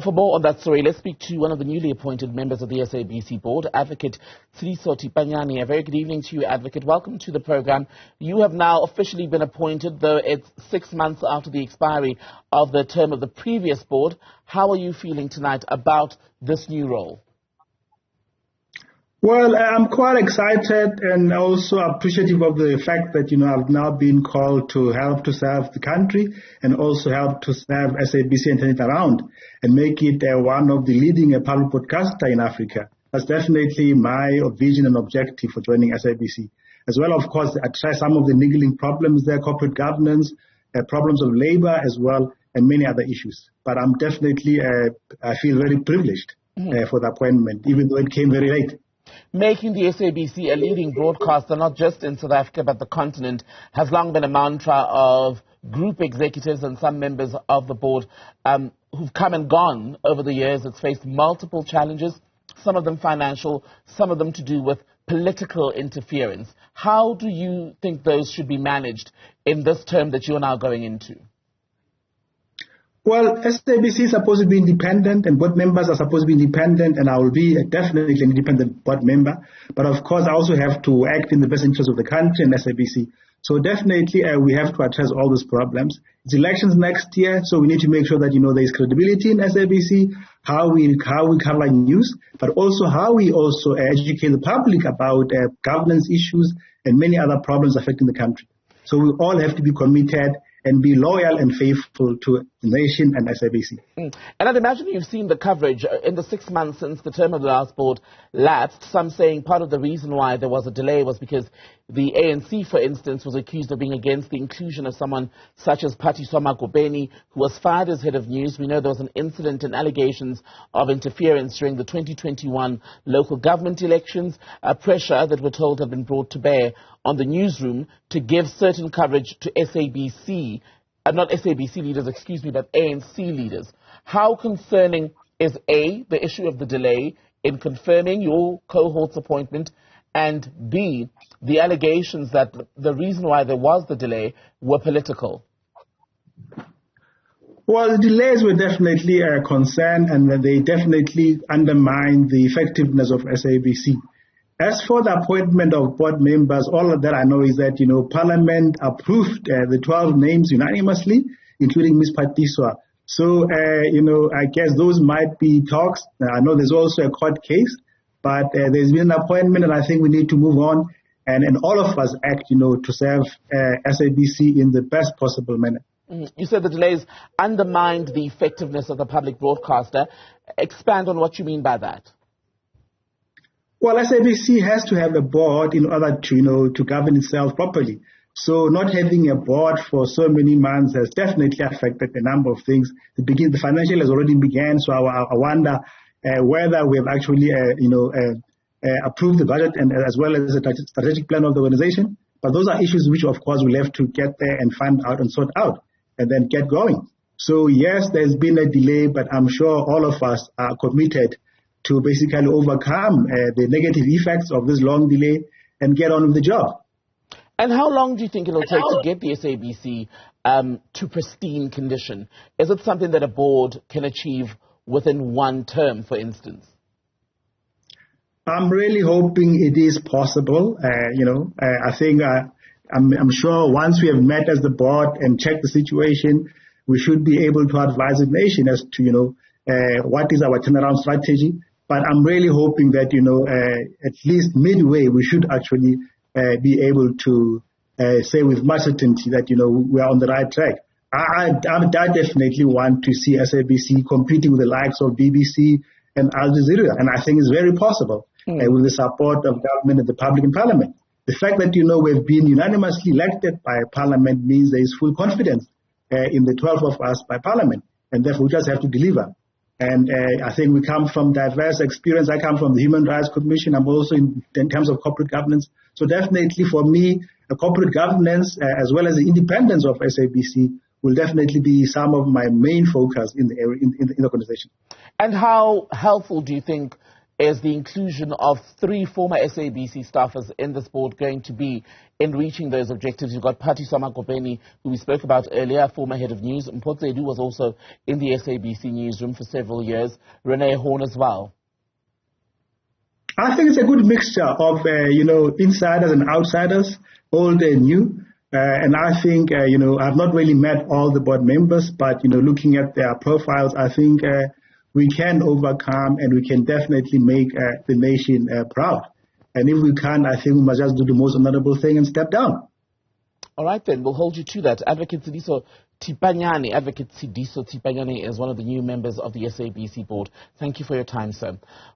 For more on that story, let's speak to one of the newly appointed members of the SABC board, Advocate Tseliso Thipanyane. A very good evening to you, Advocate. Welcome to the program. You have now officially been appointed, though it's 6 months after the expiry of the term of the previous board. How are you feeling tonight about this new role? Well, I'm quite excited and also appreciative of the fact that, I've now been called to help to serve the country and also help to serve SABC and turn it around and make it one of the leading public broadcaster in Africa. That's definitely my vision and objective for joining SABC. As well, of course, address some of the niggling problems there, corporate governance, problems of labor as well, and many other issues. But I'm definitely, I feel very privileged for the appointment, even though it came very late. Making the SABC a leading broadcaster, not just in South Africa but the continent, has long been a mantra of group executives and some members of the board who've come and gone over the years. It's faced multiple challenges, some of them financial, some of them to do with political interference. How do you think those should be managed in this term that you are now going into? Well, SABC is supposed to be independent and board members are supposed to be independent, and I will be definitely an independent board member. But of course, I also have to act in the best interest of the country and SABC. So definitely we have to address all these problems. It's elections next year, so we need to make sure that, there is credibility in SABC, how we cover news, but also how we also educate the public about governance issues and many other problems affecting the country. So we all have to be committed and be loyal and faithful to the nation and SABC. And I'd imagine you've seen the coverage in the 6 months since the term of the last board lapsed. Some saying part of the reason why there was a delay was because the ANC, for instance, was accused of being against the inclusion of someone such as Tseliso Thipanyane, who was fired as head of news. We know there was an incident and allegations of interference during the 2021 local government elections, a pressure that we're told had been brought to bear on the newsroom to give certain coverage to SABC, not SABC leaders, but ANC leaders. How concerning is A, the issue of the delay in confirming your cohort's appointment, and B, the allegations that the reason why there was the delay were political? Well, the delays were definitely a concern, and they definitely undermine the effectiveness of SABC. As for the appointment of board members, all of that I know is that, Parliament approved the 12 names unanimously, including Ms. Tseliso. So, I guess those might be talks. I know there's also a court case, but there's been an appointment, and I think we need to move on and all of us act, to serve SABC in the best possible manner. You said the delays undermined the effectiveness of the public broadcaster. Expand on what you mean by that. Well, SABC has to have a board in order to, to govern itself properly. So not having a board for so many months has definitely affected a number of things. The financial has already begun, so I wonder whether we have actually, approved the budget and as well as the strategic plan of the organization. But those are issues which, of course, we'll have to get there and find out and sort out and then get going. So, yes, there's been a delay, but I'm sure all of us are committed to basically overcome the negative effects of this long delay and get on with the job. And how long do you think it'll take to get the SABC to pristine condition? Is it something that a board can achieve within one term, for instance? I'm really hoping it is possible. I think I'm sure once we have met as the board and checked the situation, we should be able to advise the nation as to, what is our turnaround strategy. But I'm really hoping that, at least midway, we should actually be able to say with much certainty that, we are on the right track. I definitely want to see SABC competing with the likes of BBC and Al Jazeera, and I think it's very possible with the support of government and the public and parliament. The fact that, we've been unanimously elected by parliament means there is full confidence in the 12 of us by parliament, and therefore we just have to deliver. And I think we come from diverse experience. I come from the Human Rights Commission. I'm also in terms of corporate governance. So definitely for me, corporate governance as well as the independence of SABC will definitely be some of my main focus in the organization. And how helpful do you think is the inclusion of 3 former SABC staffers in this board going to be in reaching those objectives? You've got Tseliso Thipanyane, who we spoke about earlier, former head of news. Mpotsedu was also in the SABC newsroom for several years. Renee Horn as well. I think it's a good mixture of, insiders and outsiders, old and new. And I think, I've not really met all the board members, but, looking at their profiles, I think we can overcome and we can definitely make the nation proud. And if we can't, I think we must just do the most honorable thing and step down. All right, then. We'll hold you to that. Advocate Tseliso Thipanyane is one of the new members of the SABC board. Thank you for your time, sir.